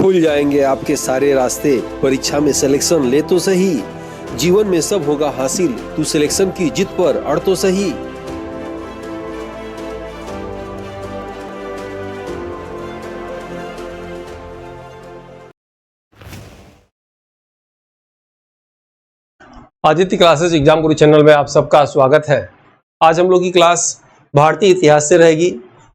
खुल जाएंगे आपके सारे रास्ते। परीक्षा में सिलेक्शन ले तो सही, जीवन में सब होगा हासिल, तू सिलेक्शन की जिद पर अड़ तो सही। आदित्य क्लासेस एग्जाम गुरु चैनल में आप सबका स्वागत है। आज हम लोग की क्लास भारतीय इतिहास से रहेगी।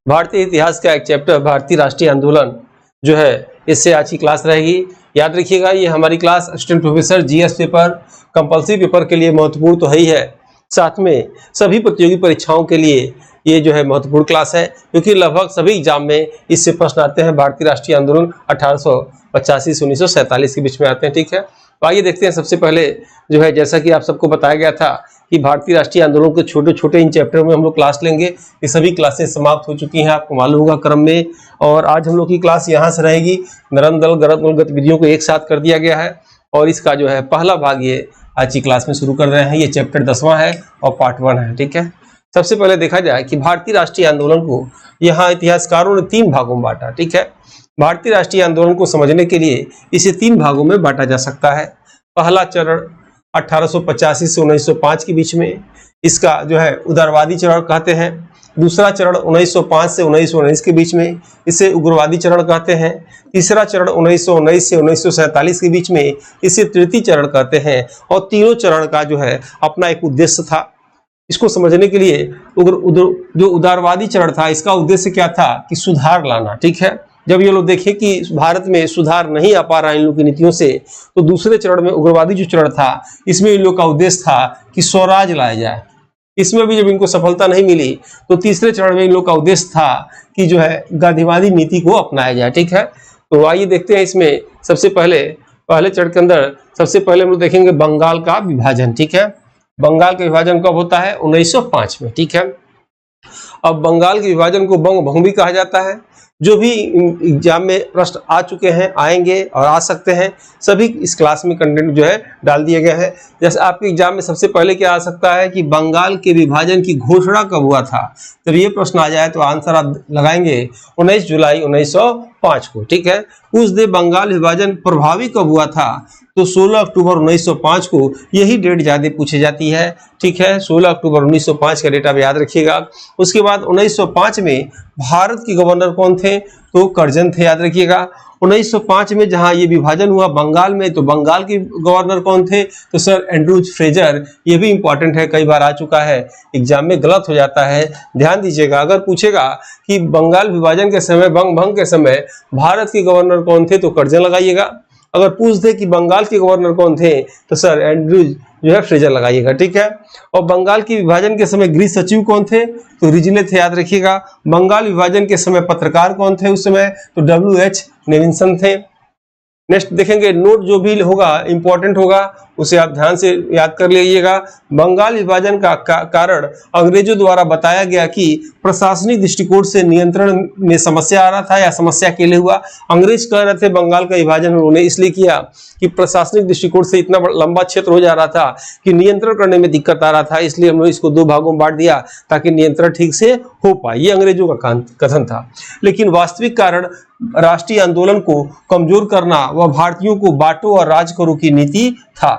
भारतीय इतिहास का एक चैप्टर भारतीय राष्ट्रीय आंदोलन जो है, इससे आज की क्लास रहेगी। याद रखिएगा, ये हमारी class assistant professor GS paper compulsory paper के लिए महत्वपूर्ण तो है ही है, साथ में सभी प्रतियोगी परीक्षाओं के लिए ये जो है महत्वपूर्ण क्लास है, क्योंकि लगभग सभी एग्जाम में इससे प्रश्न आते हैं। भारतीय राष्ट्रीय आंदोलन 1885 से 1947 के बीच में आते हैं। ठीक है, तो आइए देखते हैं। सबसे पहले जो है, जैसा कि आप सबको बताया गया था कि भारतीय राष्ट्रीय आंदोलन के छोटे छोटे इन चैप्टर में हम लोग क्लास लेंगे। ये सभी क्लासेस समाप्त हो चुकी हैं, आपको मालूम होगा क्रम में। और आज हम लोग की क्लास यहाँ से रहेगी। नरम दल गरम दल गतिविधियों को एक साथ कर दिया गया है और इसका जो है पहला भाग ये आज की क्लास में शुरू कर रहे हैं। ये चैप्टर 10वां है और पार्ट 1 है। ठीक है, सबसे पहले देखा जाए कि भारतीय राष्ट्रीय आंदोलन को यहाँ इतिहासकारों ने 3 भागों में बांटा। ठीक है, भारतीय राष्ट्रीय आंदोलन को समझने के लिए इसे 3 भागों में बांटा जा सकता है। पहला चरण 1885 से 1905 के बीच में, इसका जो है उदारवादी चरण कहते हैं। दूसरा चरण 1905 से 1919 के बीच में, इसे उग्रवादी चरण कहते हैं। तीसरा चरण 1919 से 1947 के बीच में, इसे तृतीय चरण कहते हैं। और तीनों चरण का जो है अपना एक उद्देश्य था। इसको समझने के लिए जो उदारवादी चरण था, इसका उद्देश्य क्या था कि सुधार लाना। ठीक है, जब ये लोग देखें कि भारत में सुधार नहीं आ पा रहा है इन लोग की नीतियों से, तो दूसरे चरण में उग्रवादी जो चरण था, इसमें इन लोग का उद्देश्य था कि स्वराज लाया जाए। इसमें भी जब इनको सफलता नहीं मिली, तो तीसरे चरण में इन लोग का उद्देश्य था कि जो है गांधीवादी नीति को अपनाया जाए। ठीक है, तो आइए देखते हैं। इसमें सबसे पहले चरण के अंदर सबसे पहले हम लोग देखेंगे बंगाल का विभाजन। ठीक है, बंगाल का विभाजन कब होता है? 1905 में। ठीक है, अब बंगाल के विभाजन को बंग भंग भी कहा जाता है। जो भी एग्जाम में प्रश्न आ चुके हैं, आएंगे और आ सकते हैं, सभी इस क्लास में कंटेंट जो है डाल दिया गया है। जैसे आपके एग्जाम में सबसे पहले क्या आ सकता है कि बंगाल के विभाजन की घोषणा कब हुआ था। जब ये प्रश्न आ जाए तो आंसर आप लगाएंगे 19 जुलाई 1905 को। ठीक है, उस दिन बंगाल विभाजन प्रभावी कब हुआ था? तो 16 अक्टूबर 1905 को। यही डेट ज्यादा पूछी जाती है। ठीक है, 16 अक्टूबर 1905 का डेट आप याद रखिएगा। उसके बाद 1905 में भारत के गवर्नर कौन थे? तो कर्जन थे, याद रखिएगा। 1905 में जहां ये विभाजन हुआ बंगाल में, तो बंगाल के गवर्नर कौन थे? तो सर एंड्रूज फ्रेजर। ये भी इंपॉर्टेंट है, कई बार आ चुका है, एग्जाम में गलत हो जाता है, ध्यान दीजिएगा। अगर पूछेगा कि बंगाल विभाजन के समय, बंग भंग के समय भारत के गवर्नर कौन थे, तो कर्जन लगाइएगा। अगर पूछ दे कि बंगाल के गवर्नर कौन थे, तो सर एंड्रूज जो है फ्रेजर लगाइएगा। ठीक है, और बंगाल के विभाजन के समय गृह सचिव कौन थे? तो रिजले थे, याद रखिएगा। बंगाल विभाजन के समय पत्रकार कौन थे उस समय? तो WH नेविंसन थे। नेक्स्ट देखेंगे, नोट जो भी होगा इंपॉर्टेंट होगा, उसे आप ध्यान से याद कर लीजिएगा। बंगाल विभाजन का कारण अंग्रेजों द्वारा बताया गया कि प्रशासनिक दृष्टिकोण से नियंत्रण में समस्या आ रहा था, या समस्या के लिए हुआ। अंग्रेज कह रहे थे बंगाल का विभाजन उन्होंने इसलिए किया कि प्रशासनिक दृष्टिकोण से इतना लंबा क्षेत्र हो जा रहा था कि नियंत्रण करने में दिक्कत आ रहा था, इसलिए हमने इसको 2 भागों में बांट दिया ताकि नियंत्रण ठीक से हो पाए। ये अंग्रेजों का कथन था। लेकिन वास्तविक कारण राष्ट्रीय आंदोलन को कमजोर करना व भारतीयों को बांटो और राज करो की नीति था।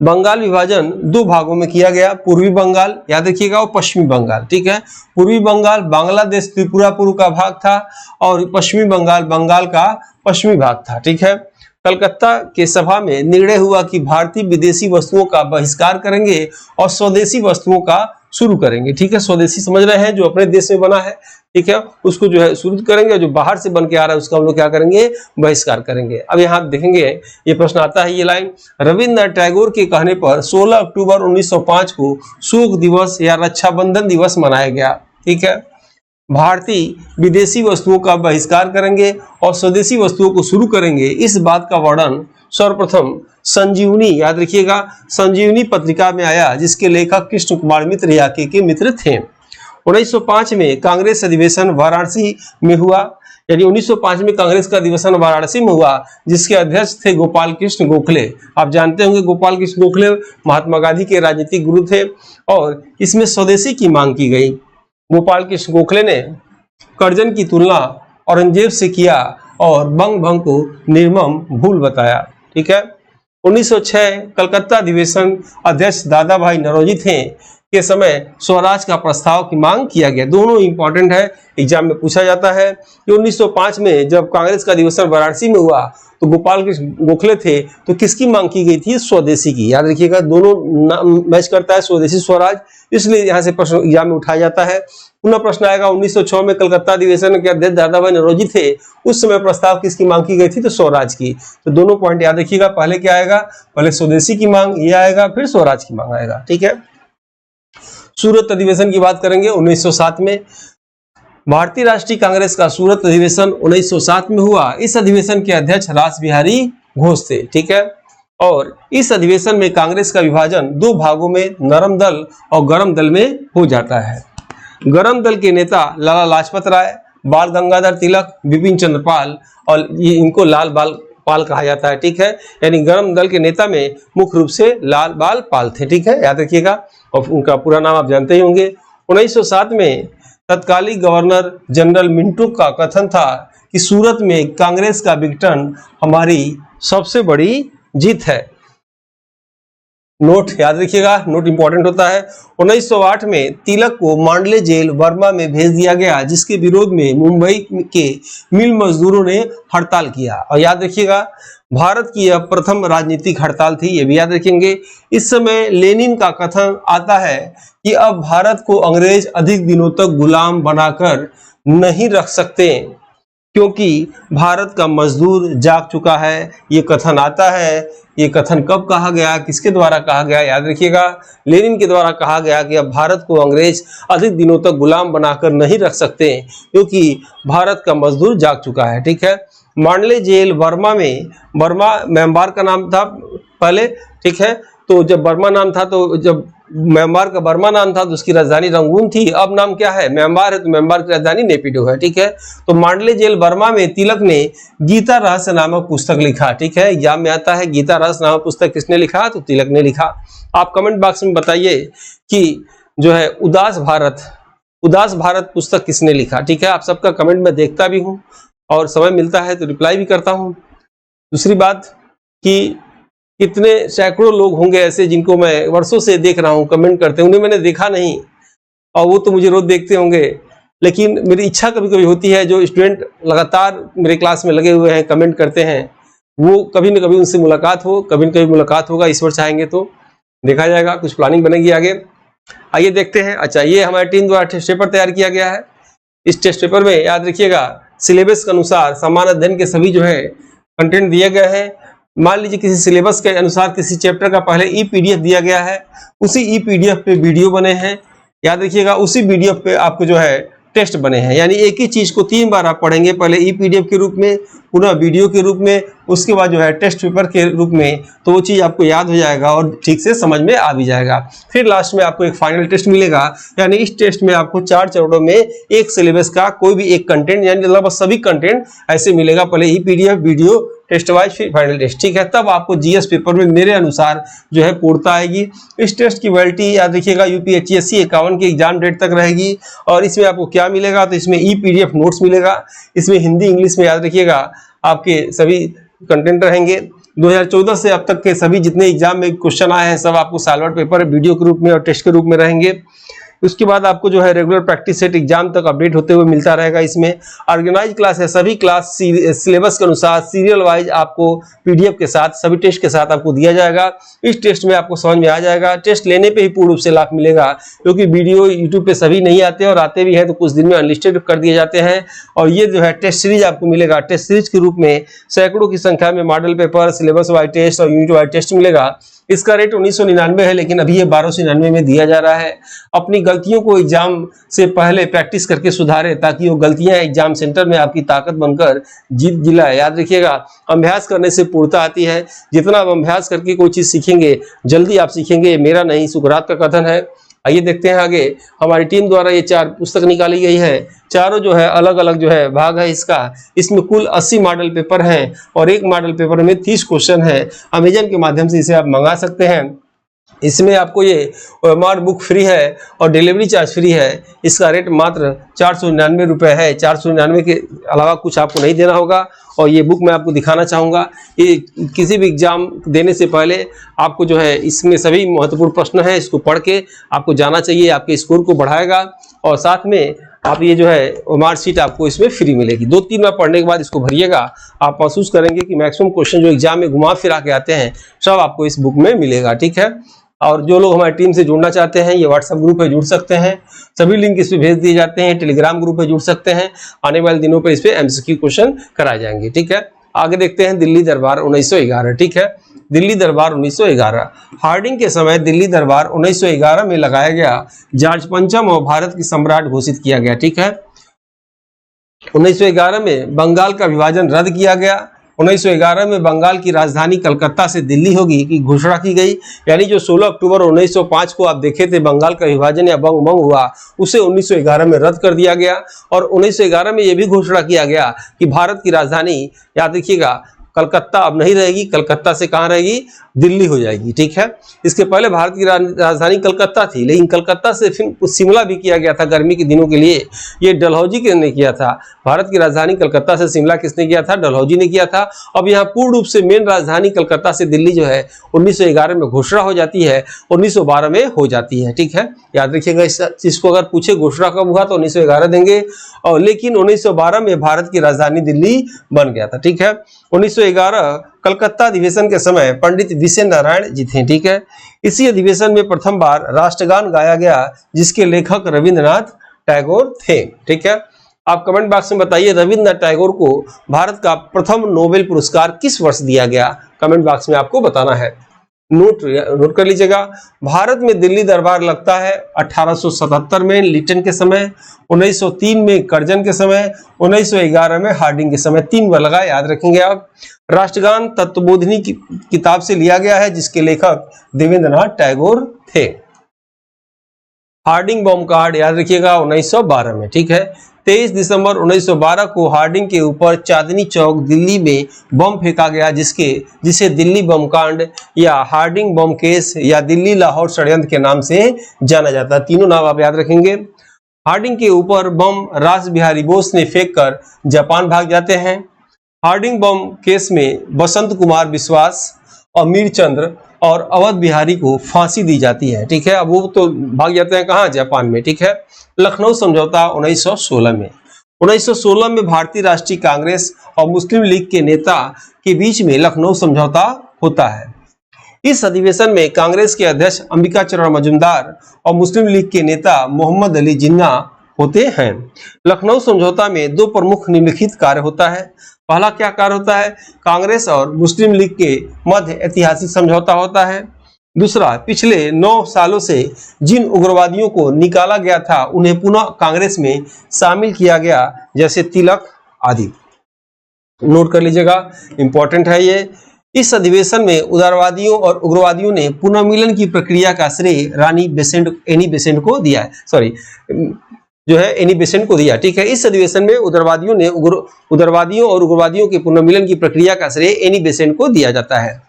बंगाल विभाजन 2 भागों में किया गया, पूर्वी बंगाल, याद रखिएगा, और पश्चिमी बंगाल। ठीक है, पूर्वी बंगाल बांग्लादेश त्रिपुरा पूर्व का भाग था और पश्चिमी बंगाल बंगाल का पश्चिमी भाग था। ठीक है, कलकत्ता के सभा में निर्णय हुआ कि भारतीय विदेशी वस्तुओं का बहिष्कार करेंगे और स्वदेशी वस्तुओं का शुरू करेंगे। ठीक है, स्वदेशी समझ रहे हैं, जो अपने देश में बना है, ठीक है, उसको जो है शुरू करेंगे, जो बाहर से बन के आ रहा है उसका हम लोग क्या करेंगे? बहिष्कार करेंगे। अब यहाँ देखेंगे, ये प्रश्न आता है, ये लाइन, रविन्द्रनाथ टैगोर के कहने पर 16 अक्टूबर 1905 को शोक दिवस या रक्षाबंधन दिवस मनाया गया। ठीक है, भारतीय विदेशी वस्तुओं का बहिष्कार करेंगे और स्वदेशी वस्तुओं को शुरू करेंगे, इस बात का वर्णन सर्वप्रथम संजीवनी, याद रखिएगा, संजीवनी पत्रिका में आया, जिसके लेखक कृष्ण कुमार मित्र याके के मित्र थे। 1905 में कांग्रेस अधिवेशन वाराणसी में हुआ, यानी 1905 में कांग्रेस का अधिवेशन वाराणसी में हुआ, जिसके अध्यक्ष थे गोपाल कृष्ण गोखले। आप जानते होंगे गोपाल कृष्ण गोखले महात्मा गांधी के राजनीतिक गुरु थे, और इसमें स्वदेशी की मांग की गई। गोपाल कृष्ण गोखले ने कर्जन की तुलना औरंगजेब से किया और बंग भंग को निर्मम भूल बताया। ठीक है। 1906 कलकत्ता अधिवेशन अध्यक्ष दादा भाई नौरोजी थे के समय स्वराज का प्रस्ताव की मांग किया गया। दोनों इंपॉर्टेंट है, एग्जाम में पूछा जाता है कि 1905 में जब कांग्रेस का अधिवेशन वाराणसी में हुआ तो गोपाल कृष्ण गोखले थे, तो किसकी मांग की गई थी? स्वदेशी की। याद रखिएगा, दोनों मैच करता है, स्वदेशी स्वराज, इसलिए यहाँ से प्रश्न एग्जाम में उठाया जाता है। पुनः प्रश्न आएगा 1906 में कलकत्ता अधिवेशन के अध्यक्ष दादा भाई नौरोजी थे, उस समय प्रस्ताव किसकी मांग की गई थी? तो स्वराज की। तो दोनों पॉइंट याद रखिएगा, पहले क्या आएगा? पहले स्वदेशी की मांग ये आएगा, फिर स्वराज की मांग आएगा। ठीक है। सूरत अधिवेशन की बात करेंगे 1907 में। भारतीय राष्ट्रीय कांग्रेस का सूरत अधिवेशन 1907 में हुआ। इस अधिवेशन के अध्यक्ष रास बिहारी घोष थे। ठीक है। और इस अधिवेशन में कांग्रेस का विभाजन दो भागों में, नरम दल और गरम दल में हो जाता है। गरम दल के नेता लाला लाजपत राय, बाल गंगाधर तिलक, बिपिन चंद्र पाल, और ये इनको लाल बाल पाल कहा जाता है। ठीक है। यानी गरम दल के नेता में मुख्य रूप से लाल बाल पाल थे। ठीक है, याद रखिएगा, और उनका पूरा नाम आप जानते ही होंगे। 1907 में तत्कालीन गवर्नर जनरल मिंटो का कथन था कि सूरत में कांग्रेस का विघटन हमारी सबसे बड़ी जीत है। नोट याद रखिएगा, नोट इंपॉर्टेंट होता है। 1908 में तिलक को मांडले जेल वर्मा में भेज दिया गया, जिसके विरोध में मुंबई के मिल मजदूरों ने हड़ताल किया। और याद रखिएगा, भारत की यह प्रथम राजनीतिक हड़ताल थी, ये भी याद रखेंगे। इस समय लेनिन का कथन आता है कि अब भारत को अंग्रेज अधिक दिनों तक गुलाम बनाकर नहीं रख सकते, क्योंकि भारत का मजदूर जाग चुका है। ये कथन आता है। ये कथन कब कहा गया, किसके द्वारा कहा गया? याद रखिएगा, लेनिन के द्वारा कहा गया कि अब भारत को अंग्रेज अधिक दिनों तक गुलाम बनाकर नहीं रख सकते, क्योंकि भारत का मजदूर जाग चुका है। ठीक है। मांडले जेल वर्मा में, वर्मा म्यांमार का नाम था पहले। ठीक है। तो जब बर्मा नाम था, तो जब म्यांमार का बर्मा नाम था तो उसकी राजधानी रंगून थी। अब नाम क्या है? म्यांमार है, तो म्यांमार की राजधानी नेपिडो है। ठीक है। तो मांडले जेल बर्मा में तिलक ने गीता रहस्य नामक पुस्तक लिखा। ठीक है, एग्जाम में आता है, गीता रहस्य नामक पुस्तक किसने लिखा? तो तिलक ने लिखा। आप कमेंट बॉक्स में बताइए कि जो है उदास भारत पुस्तक किसने लिखा? ठीक है, आप सबका कमेंट में देखता भी हूँ और समय मिलता है तो रिप्लाई भी करता हूँ। दूसरी बात कि कितने सैकड़ों लोग होंगे ऐसे जिनको मैं वर्षों से देख रहा हूँ कमेंट करते, उन्हें मैंने देखा नहीं और वो तो मुझे रोज देखते होंगे, लेकिन मेरी इच्छा कभी कभी होती है, जो स्टूडेंट लगातार मेरे क्लास में लगे हुए हैं, कमेंट करते हैं, वो कभी न कभी उनसे मुलाकात हो, कभी न कभी मुलाकात होगा। ईश्वर चाहेंगे तो देखा जाएगा, कुछ प्लानिंग बनेगी आगे। आइए देखते हैं। अच्छा, ये हमारी टीम द्वारा टेस्ट पेपर तैयार किया गया है। इस टेस्ट पेपर में याद रखिएगा, सिलेबस के अनुसार समान अध्ययन के सभी जो है कंटेंट दिए गए हैं। मान लीजिए किसी सिलेबस के अनुसार किसी चैप्टर का पहले ई पीडीएफ दिया गया है, उसी ई पीडीएफ पे वीडियो बने हैं। याद रखिएगा, उसी वीडियो पे आपको जो है टेस्ट बने हैं। यानी एक ही चीज को 3 बार आप पढ़ेंगे, पहले ई पीडीएफ के रूप में, पुनः वीडियो के रूप में, उसके बाद जो है टेस्ट पेपर के रूप में, तो वो चीज आपको याद हो जाएगा और ठीक से समझ में आ भी जाएगा। फिर लास्ट में आपको एक फाइनल टेस्ट मिलेगा। यानी इस टेस्ट में आपको 4 चरणों में एक सिलेबस का कोई भी एक कंटेंट, यानी लगभग सभी कंटेंट ऐसे मिलेगा। पहले ई पीडीएफ, वीडियो, टेस्ट वाइज, फिर फाइनल टेस्ट। ठीक है, तब आपको जीएस पेपर में मेरे अनुसार जो है पूर्णता आएगी। इस टेस्ट की वैलिडिटी याद रखिएगा यूपीएचसीएससी 51 की एग्जाम डेट तक रहेगी। और इसमें आपको क्या मिलेगा? तो इसमें ई पीडीएफ नोट्स मिलेगा, इसमें हिंदी इंग्लिश में याद रखिएगा आपके सभी कंटेंट रहेंगे। 2014 से अब तक के सभी जितने एग्जाम में क्वेश्चन आए हैं सब आपको सॉल्वर पेपर वीडियो के रूप में और टेस्ट के रूप में रहेंगे। उसके बाद आपको जो है रेगुलर प्रैक्टिस सेट एग्जाम तक अपडेट होते हुए मिलता रहेगा। इसमें ऑर्गेनाइज क्लास है, सभी क्लास सिलेबस के अनुसार सीरियल वाइज आपको पीडीएफ के साथ सभी टेस्ट के साथ आपको दिया जाएगा। इस टेस्ट में आपको समझ में आ जाएगा। टेस्ट लेने पे ही पूर्ण रूप से लाभ मिलेगा, क्योंकि वीडियो यूट्यूब पे सभी नहीं आते और आते भी हैं तो कुछ दिन में अनलिस्टेड कर दिए जाते हैं। और ये जो है टेस्ट सीरीज आपको मिलेगा। टेस्ट सीरीज के रूप में सैकड़ों की संख्या में model paper, syllabus wise test और यूनिट वाइज टेस्ट मिलेगा। इसका रेट 1999 है, लेकिन अभी ये 1299 में दिया जा रहा है। अपनी गलतियों को एग्जाम से पहले प्रैक्टिस करके सुधारे, ताकि वो गलतियां एग्जाम सेंटर में आपकी ताकत बनकर जीत जिलाए। याद रखिएगा, अभ्यास करने से पूर्णता आती है। जितना आप अभ्यास करके कोई चीज सीखेंगे, जल्दी आप सीखेंगे, मेरा नहीं सुकरात का कथन है। आइए देखते हैं आगे। हमारी टीम द्वारा ये 4 पुस्तक निकाली गई है। चारों जो है अलग अलग जो है भाग है इसका। इसमें कुल 80 मॉडल पेपर हैं और एक मॉडल पेपर में 30 क्वेश्चन है। अमेजन के माध्यम से इसे आप मंगा सकते हैं। इसमें आपको ये ओएमआर बुक फ्री है और डिलीवरी चार्ज फ्री है। इसका रेट मात्र 499 रुपये है। 499 के अलावा कुछ आपको नहीं देना होगा। और ये बुक मैं आपको दिखाना चाहूँगा। ये किसी भी एग्जाम देने से पहले आपको जो है इसमें सभी महत्वपूर्ण प्रश्न हैं, इसको पढ़ के आपको जाना चाहिए, आपके स्कोर को बढ़ाएगा। और साथ में आप ये जो है ओएमआर शीट आपको इसमें फ्री मिलेगी। 2-3 बार पढ़ने के बाद इसको भरिएगा, आप महसूस करेंगे कि मैक्सिमम क्वेश्चन जो एग्जाम में घुमा फिरा के आते हैं सब आपको इस बुक में मिलेगा। ठीक है। और जो लोग हमारी टीम से जुड़ना चाहते हैं, ये व्हाट्सएप ग्रुप पे जुड़ सकते हैं, सभी लिंक इस पे भेज दिए जाते हैं। टेलीग्राम ग्रुप पे जुड़ सकते हैं, आने वाले दिनों पे इस पे एमसीक्यू क्वेश्चन कराए जाएंगे। ठीक है। आगे देखते हैं दिल्ली दरबार 1911। ठीक है। दिल्ली दरबार 1911, हार्डिंग के समय दिल्ली दरबार 1911 में लगाया गया। जॉर्ज पंचम और भारत की सम्राट घोषित किया गया। ठीक है। 1911 में बंगाल का विभाजन रद्द किया गया। 1911 में बंगाल की राजधानी कलकत्ता से दिल्ली होगी की घोषणा की गई। यानी जो 16 अक्टूबर 1905 को आप देखे थे बंगाल का विभाजन या बंग भंग हुआ, उसे 1911 में रद्द कर दिया गया। और 1911 में यह भी घोषणा किया गया कि भारत की राजधानी, याद रखिएगा, कलकत्ता अब नहीं रहेगी। कलकत्ता से कहाँ रहेगी? दिल्ली हो जाएगी। ठीक है। इसके पहले भारत की राजधानी कलकत्ता थी, लेकिन कलकत्ता से फिर शिमला भी किया गया था गर्मी के दिनों के लिए। ये डलहौजी ने किया था। भारत की राजधानी कलकत्ता से शिमला किसने किया था? डलहौजी ने किया था। अब यहाँ पूर्ण रूप से मेन राजधानी कलकत्ता से दिल्ली जो है 1911 में घोषणा हो जाती है, 1912 में हो जाती है। ठीक है। याद रखिएगा इस चीज को, अगर पूछे घोषणा कब हुआ तो 1911 देंगे, और लेकिन 1912 में भारत की राजधानी दिल्ली बन गया था। ठीक है। 1911 कलकत्ता अधिवेशन के समय पंडित विशेष नारायण जी थे। ठीक है। इसी अधिवेशन में प्रथम बार राष्ट्रगान गाया गया, जिसके लेखक रविंद्रनाथ टैगोर थे। ठीक है। आप कमेंट बॉक्स में बताइए रविंद्रनाथ टैगोर को भारत का प्रथम नोबेल पुरस्कार किस वर्ष दिया गया? कमेंट बॉक्स में आपको बताना है। नोट कर लीजिएगा। भारत में दिल्ली दरबार लगता है 1877 में लिटन के समय, 1903 में कर्जन के समय, 1911 में हार्डिंग के समय। 3 बार लगा, याद रखेंगे आप। राष्ट्रगान तत्वबोधिनी की किताब से लिया गया है, जिसके लेखक देवेंद्रनाथ टैगोर थे। हार्डिंग बम कार्ड याद रखिएगा 1912 में। ठीक है। 23 दिसंबर 1912 को हार्डिंग के ऊपर चांदनी चौक दिल्ली में बम फेंका गया, जिसे दिल्ली बम कांड या हार्डिंग बम केस या दिल्ली लाहौर षड्यंत्र के नाम से जाना जाता है। तीनों नाम आप याद रखेंगे। हार्डिंग के ऊपर बम रास बिहारी बोस ने फेंककर जापान भाग जाते हैं। हार्डिंग बम केस में बसंत कुमार बिश्वास, अमीर चंद्र और अवध बिहारी को फांसी दी जाती है। ठीक है। अब वो तो भाग जाते हैं कहाँ? जापान में। ठीक है। लखनऊ समझौता 1916 में। 1916 में भारतीय राष्ट्रीय कांग्रेस और मुस्लिम लीग के नेता के बीच में लखनऊ समझौता होता है। इस अधिवेशन में कांग्रेस के अध्यक्ष अंबिका चरण मजूमदार और मुस्लिम लीग के नेता मोहम्मद अली जिन्ना होते हैं। लखनऊ समझौता में 2 प्रमुख निम्नलिखित कार्य होता है। पहला क्या कार्य होता है? कांग्रेस और मुस्लिम लीग के मध्य ऐतिहासिक समझौता होता है। दूसरा, पिछले 9 सालों से जिन उग्रवादियों को निकाला गया था उन्हें पुनः कांग्रेस में शामिल किया गया, जैसे तिलक आदि। नोट कर लीजिएगा, इंपॉर्टेंट है ये। इस अधिवेशन में उदारवादियों और उग्रवादियों ने पुनर्मिलन की प्रक्रिया का श्रेय एनी बेसेंट को दिया है। सॉरी, जो है एनी बेसेंट को दिया। ठीक है। इस अधिवेशन में उदारवादियों और उग्रवादियों के पुनर्मिलन की प्रक्रिया का श्रेय एनी बेसेंट को दिया जाता है।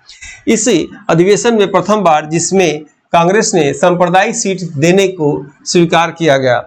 इस अधिवेशन में प्रथम बार जिसमें कांग्रेस ने सांप्रदायिक सीट देने को स्वीकार किया गया।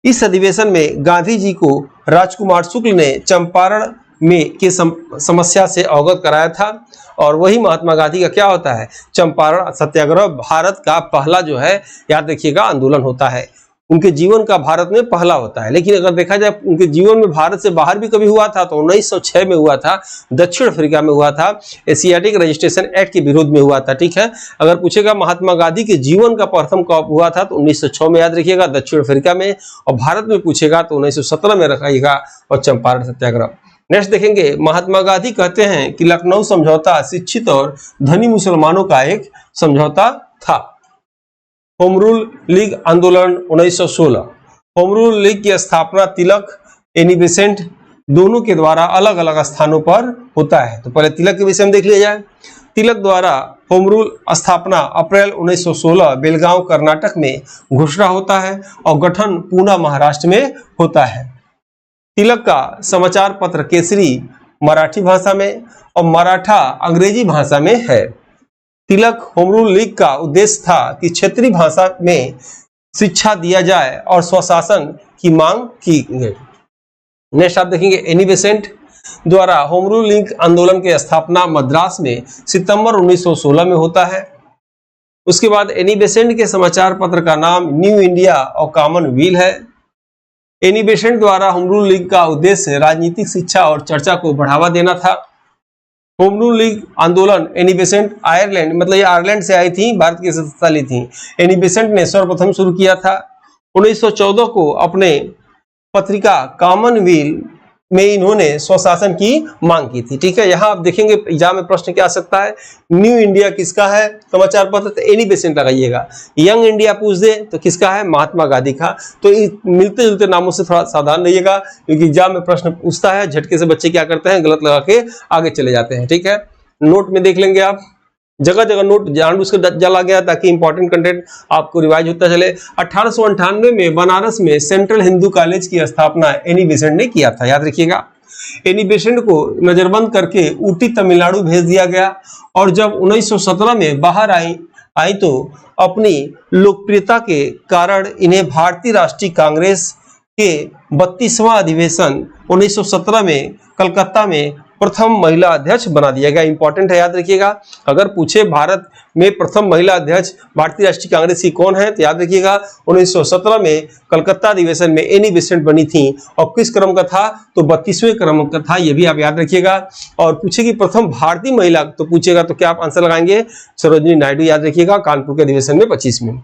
इस अधिवेशन में गांधी जी को राजकुमार शुक्ल ने चंपारण में की समस्या से अवगत कराया था, और वही महात्मा गांधी का क्या होता है? चंपारण सत्याग्रह भारत का पहला जो है, याद रखिएगा, आंदोलन होता है। उनके जीवन का भारत में पहला होता है। लेकिन अगर देखा जाए उनके जीवन में भारत से बाहर भी कभी हुआ था तो 1906 में हुआ था, दक्षिण अफ्रीका में हुआ था, एशियाटिक रजिस्ट्रेशन एक्ट के विरोध में हुआ था। ठीक है। अगर पूछेगा महात्मा गांधी के जीवन का प्रथम कब हुआ था तो 1906 में याद रखिएगा, दक्षिण अफ्रीका में। और भारत में पूछेगा तो 1917 में रखाइएगा, और चंपारण सत्याग्रह। नेक्स्ट देखेंगे, महात्मा गांधी कहते हैं कि लखनऊ समझौता शिक्षित और धनी मुसलमानों का एक समझौता था। होम रूल लीग आंदोलन 1916। होम रूल लीग की स्थापना तिलक, एनी बेसेंट दोनों के द्वारा अलग अलग स्थानों पर होता है। तो पहले तिलक के विषय में देख लिया जाए। तिलक द्वारा होम रूल स्थापना अप्रैल 1916 बेलगांव कर्नाटक में घोषणा होता है और गठन पूना महाराष्ट्र में होता है। तिलक का समाचार पत्र केसरी मराठी भाषा में और मराठा अंग्रेजी भाषा में है। तिलक होम रूल लीग का उद्देश्य था कि क्षेत्रीय भाषा में शिक्षा दिया जाए और स्वशासन की मांग की गई। नेक्स्ट आप देखेंगे एनी बेसेंट द्वारा होम रूल लीग आंदोलन की स्थापना मद्रास में सितंबर 1916 में होता है। उसके बाद एनी बेसेंट के समाचार पत्र का नाम न्यू इंडिया और कॉमनवेल्थ है। एनी बेसेंट द्वारा होम रूल लीग का उद्देश्य राजनीतिक शिक्षा और चर्चा को बढ़ावा देना था। होम रूल लीग आंदोलन एनी बेसेंट आयरलैंड, मतलब ये आयरलैंड से आई थी, भारत की सदस्यता ली थी। एनी बेसेंट ने सर्वप्रथम शुरू किया था। 1914 को अपने पत्रिका कॉमनवेल्थ में इन्होंने स्वशासन की मांग की थी। ठीक है, यहाँ आप देखेंगे एग्जाम में प्रश्न क्या आ सकता है, न्यू इंडिया किसका है समाचार पत्र, तो एनी बेसेंट लगाइएगा। यंग इंडिया पूछ दे तो किसका है, महात्मा गांधी का। तो मिलते जुलते नामों से थोड़ा सावधान रहिएगा, क्योंकि एग्जाम में प्रश्न पूछता है, झटके से बच्चे क्या करते हैं, गलत लगा के आगे चले जाते हैं। ठीक है, नोट में देख लेंगे आप, जगह जगह नोट जानबूझकर डाला गया ताकि इंपॉर्टेंट कंटेंट आपको रिवाइज होता चले। 1898 में बनारस में सेंट्रल हिंदू कॉलेज की स्थापना एनी बेसेंट ने किया था, याद रखिएगा। एनी बेसेंट को नजरबंद करके ऊटी तमिलनाडु भेज दिया गया और जब 1917 में बाहर आई तो अपनी लोकप्रियता के कारण इन्हें भारतीय राष्ट्रीय कांग्रेस के 32वां अधिवेशन 1917 में कलकत्ता में प्रथम महिला अध्यक्ष बना दिया गया। इंपॉर्टेंट है, याद रखिएगा। अगर पूछे भारत में प्रथम महिला अध्यक्ष भारतीय राष्ट्रीय कांग्रेस की कौन है, तो याद रखिएगा 1917 में कलकत्ता अधिवेशन में एनी बेसेंट बनी थी। और किस क्रम का था, तो 32वें क्रम का था, ये भी आप याद रखिएगा। और पूछेगी प्रथम भारतीय महिला, तो पूछेगा तो क्या आप आंसर लगाएंगे, सरोजिनी नायडू, याद रखिएगा, कानपुर के अधिवेशन में 25 में।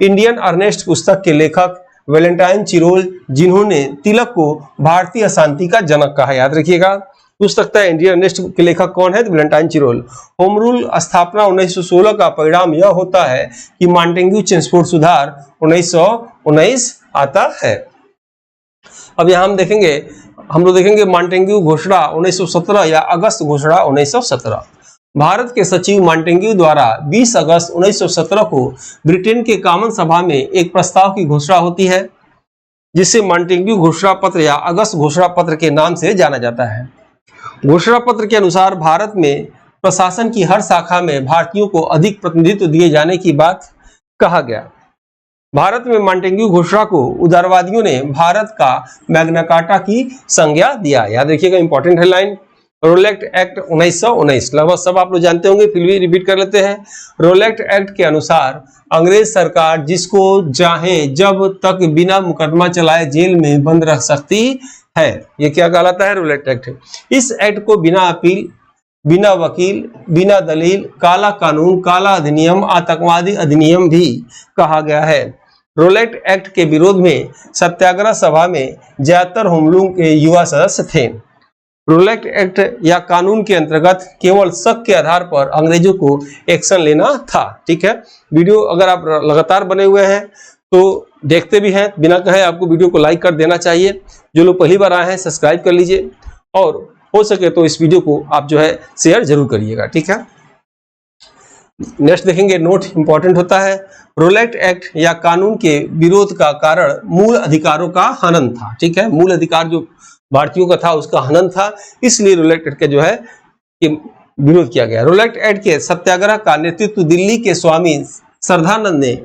इंडियन अर्नेस्ट पुस्तक के लेखक वैलेंटाइन चिरोल, जिन्होंने तिलक को भारतीय अशांति का जनक कहा, याद रखिएगा। पूछ सकता है इंडियन अर्नेस्ट के लेखक कौन है, तो वैलेंटाइन चिरोल। होम रूल स्थापना 1916 का परिणाम यह होता है कि मॉन्टेग्यू चेम्सफोर्ड सुधार 1919 आता है। अब यहां हम लोग देखेंगे मॉन्टेग्यू घोषणा 1917 या अगस्त घोषणा 1917। भारत के सचिव मॉन्टेग्यू द्वारा 20 अगस्त 1917 को ब्रिटेन के कॉमन सभा में एक प्रस्ताव की घोषणा होती है, जिसे मॉन्टेग्यू घोषणा पत्र या अगस्त घोषणा पत्र के नाम से जाना जाता है। घोषणा पत्र के अनुसार भारत में प्रशासन की हर शाखा में भारतीयों को अधिक प्रतिनिधित्व दिए जाने की बात कहा गया। भारत में मॉन्टेग्यू घोषणा को उदारवादियों ने भारत का मैग्ना कार्टा की संज्ञा दिया, याद रखिएगा। इंपॉर्टेंट है लाइन। रोलेक्ट एक्ट 1919, लगभग सब आप लोग जानते होंगे, फिर भी रिपीट कर लेते हैं। रोलेक्ट एक्ट के अनुसार अंग्रेज सरकार जिसको चाहे जब तक बिना मुकदमा चलाए जेल में बंद रख सकती है। ये क्या कहलाता है, रोलेक्ट एक्ट। इस एक्ट को बिना अपील, बिना वकील, बिना दलील, काला कानून, काला अधिनियम, आतंकवादी अधिनियम भी कहा गया है। रोलेक्ट एक्ट के विरोध में सत्याग्रह सभा में ज्यादातर होम रूल के युवा सदस्य थे। रोलेक्ट एक्ट या कानून के अंतर्गत केवल शक के आधार पर अंग्रेजों को एक्शन लेना था। ठीक है, वीडियो अगर आप लगातार बने हुए हैं तो देखते भी हैं, बिना कहे आपको वीडियो को लाइक कर देना चाहिए। जो लोग पहली बार आए हैं सब्सक्राइब कर लीजिए और हो सके तो इस वीडियो को आप जो है शेयर जरूर करिएगा। ठीक है, नेक्स्ट देखेंगे, नोट इंपॉर्टेंट होता है। रोलेक्ट एक्ट या कानून के विरोध का कारण मूल अधिकारों का हनन था। ठीक है, मूल अधिकार जो भारतीयों का था उसका हनन था, इसलिए रोलेक्ट एक्ट का जो है विरोध किया गया। रोलेक्ट एक्ट के सत्याग्रह का नेतृत्व दिल्ली के स्वामी श्रद्धानंद ने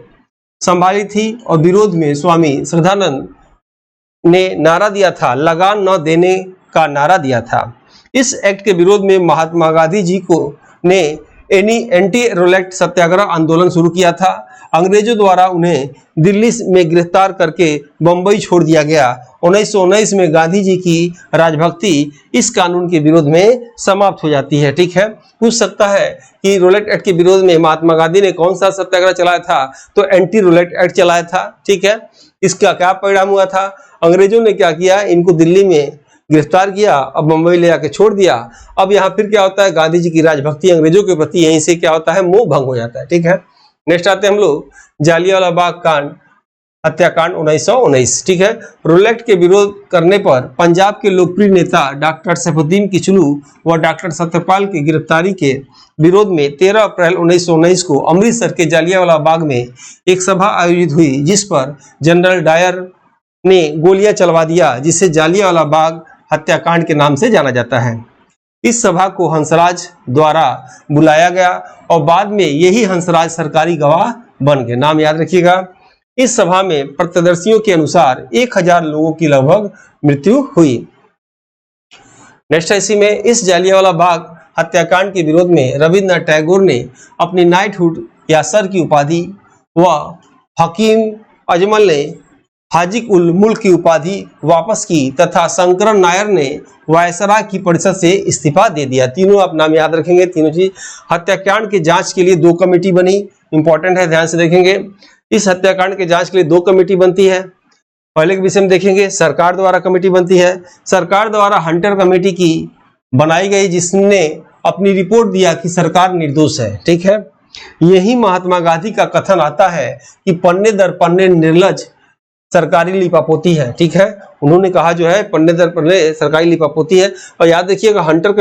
संभाली थी और विरोध में स्वामी श्रद्धानंद ने नारा दिया था, लगान न देने का नारा दिया था। इस एक्ट के विरोध में महात्मा गांधी जी ने एंटी रोलेक्ट सत्याग्रह आंदोलन शुरू किया था। अंग्रेजों द्वारा उन्हें दिल्ली में गिरफ्तार करके बंबई छोड़ दिया गया। 1919 में गांधी जी की राजभक्ति इस कानून के विरोध में समाप्त हो जाती है। ठीक है, पूछ सकता है कि रोलेक्ट एक्ट के विरोध में महात्मा गांधी ने कौन सा सत्याग्रह चलाया था, तो एंटी रोलेक्ट एक्ट चलाया था। ठीक है, इसका क्या परिणाम हुआ था, अंग्रेजों ने क्या किया, इनको दिल्ली में गिरफ्तार किया, अब मुंबई ले जाके छोड़ दिया। अब यहाँ फिर क्या होता है, गांधी जी की राजभक्ति अंग्रेजों के प्रति यहीं से क्या होता है, मोह भंग हो जाता है। ठीक है, नेक्स्ट आते हैं हम लोग जालियांवाला बाग कांड हत्याकांड 1919। ठीक है, रोलेक्ट के विरोध करने पर पंजाब के लोकप्रिय नेता डॉक्टर सैफुद्दीन किचलू व डॉक्टर सत्यपाल की गिरफ्तारी के विरोध में 13 अप्रैल 1919 को अमृतसर के जालियांवाला बाग में एक सभा आयोजित हुई, जिस पर जनरल डायर ने गोलियां चलवा दिया, जिसे जालियांवाला बाग हत्याकांड के नाम से जाना जाता है। इस सभा को हंसराज द्वारा बुलाया गया और बाद में यही हंसराज सरकारी गवाह बन गए। नाम याद रखिएगा। इस सभा में प्रत्यदर्शियों के अनुसार 1000 लोगों की लगभग मृत्यु हुई। नेक्स्ट है इसी में, इस जालियांवाला बाग हत्याकांड के विरोध में रविन्द्रनाथ टैगोर ने अपनी नाइटहुड या सर की उपाधि व हकीम अजमल ने हाजिक उल मुल्क की उपाधि वापस की तथा शंकरन नायर ने वायसराय की परिषद से इस्तीफा दे दिया। तीनों आप नाम याद रखेंगे, तीनों चीज। हत्याकांड की जांच के लिए 2 कमेटी बनी, इंपॉर्टेंट है, ध्यान से देखेंगे। इस हत्याकांड के जांच के लिए 2 कमेटी बनती है। पहले के विषय में देखेंगे, सरकार द्वारा कमेटी बनती है। सरकार द्वारा हंटर कमेटी की बनाई गई, जिसने अपनी रिपोर्ट दिया कि सरकार निर्दोष है। ठीक है, यही महात्मा गांधी का कथन आता है कि पन्ने दर पन्ने निर्लज सरकारी लिपापोती है। ठीक है, उन्होंने कहा जो है पन्ने दर पन्ने सरकारी लिपापोती है। और याद रखिएगा, हंटर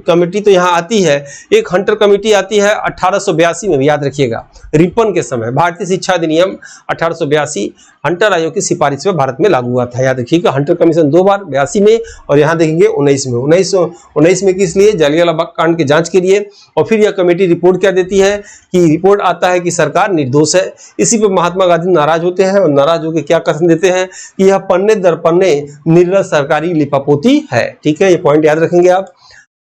कमेटी तो यहाँ आती है, एक हंटर कमेटी आती है 1882 में भी, याद रखिएगा, रिपन के समय। भारतीय शिक्षा अधिनियम 1882 हंटर आयोग की सिफारिश में भारत में लागू हुआ था। याद रखिएगा, हंटर कमीशन 2 बार, 82 में और यहाँ देखेंगे 19 में। 1919 में किस लिए? जालियांवाला बाग कांड की जांच के लिए। और फिर यह कमेटी रिपोर्ट क्या देती है कि रिपोर्ट आता है कि सरकार निर्दोष है। इसी पर महात्मा गांधी नाराज होते हैं और नाराज होकर क्या कथन देते हैं कि यह पन्ने दर पन्ने निर्लज सरकारी लिपापोती है। ठीक है, ये पॉइंट याद रखेंगे आप।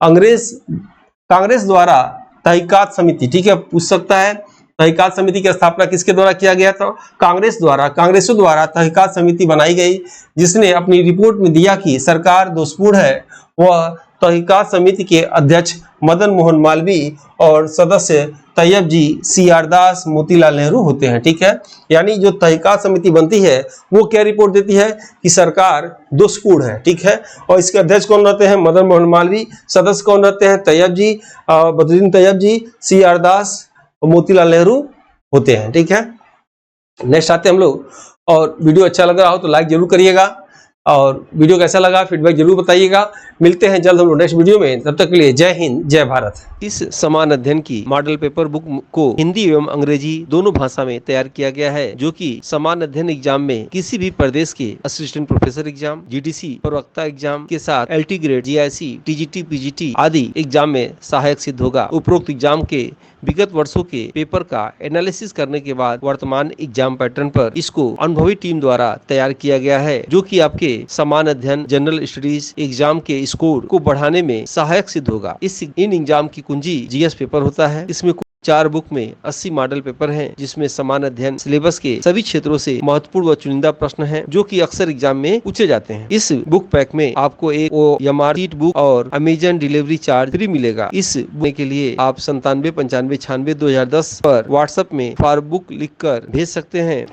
कांग्रेस द्वारा तहकीकात समिति, ठीक है, पूछ सकता है, तहकीकात समिति की स्थापना किसके द्वारा किया गया था? कांग्रेसों द्वारा तहकीकात समिति बनाई गई, जिसने अपनी रिपोर्ट में दिया कि सरकार दोषपूर्ण है। वह तहकीकात समिति के अध्यक्ष मदन मोहन मालवीय और सदस्य तैयब जी, CR दास, मोतीलाल नेहरू होते हैं। ठीक है, यानी जो तहकीकात समिति बनती है वो क्या रिपोर्ट देती है कि सरकार दोषपूर्ण है। ठीक है, और इसके अध्यक्ष कौन रहते हैं? मदन मोहन मालवीय। सदस्य कौन रहते हैं? तैयब जी, बद्रुद्दीन तैयब जी, CR दास और मोतीलाल नेहरू होते हैं। ठीक है, नेक्स्ट आते हैं हम लोग। और वीडियो अच्छा लग रहा हो तो लाइक जरूर करिएगा और वीडियो कैसा लगा फीडबैक जरूर बताइएगा। मिलते हैं जल्द हम लोग नेक्स्ट वीडियो में, तब तक के लिए जय हिंद, जय भारत। इस समान अध्ययन की मॉडल पेपर बुक को हिंदी एवं अंग्रेजी दोनों भाषा में तैयार किया गया है, जो कि समान अध्ययन एग्जाम में किसी भी प्रदेश के असिस्टेंट प्रोफेसर एग्जाम, GDC प्रवक्ता एग्जाम के साथ LT grade, GIC, TGT, PGT आदि एग्जाम में सहायक सिद्ध होगा। उपरोक्त एग्जाम के विगत वर्षों के पेपर का एनालिसिस करने के बाद वर्तमान एग्जाम पैटर्न पर इसको अनुभवी टीम द्वारा तैयार किया गया है, जो कि आपके समान अध्ययन जनरल स्टडीज एग्जाम के स्कोर को बढ़ाने में सहायक सिद्ध होगा। इन एग्जाम की कुंजी GS पेपर होता है। इसमें 4 बुक में 80 मॉडल पेपर हैं, जिसमें समान अध्ययन सिलेबस के सभी क्षेत्रों से महत्वपूर्ण व चुनिंदा प्रश्न हैं, जो कि अक्सर एग्जाम में पूछे जाते हैं। इस बुक पैक में आपको एक OMR शीट बुक और अमेजन डिलीवरी चार्ज फ्री मिलेगा। इस बुक के लिए आप 97 95 96 2010 पर व्हाट्सएप में फॉर बुक लिखकर भेज सकते हैं।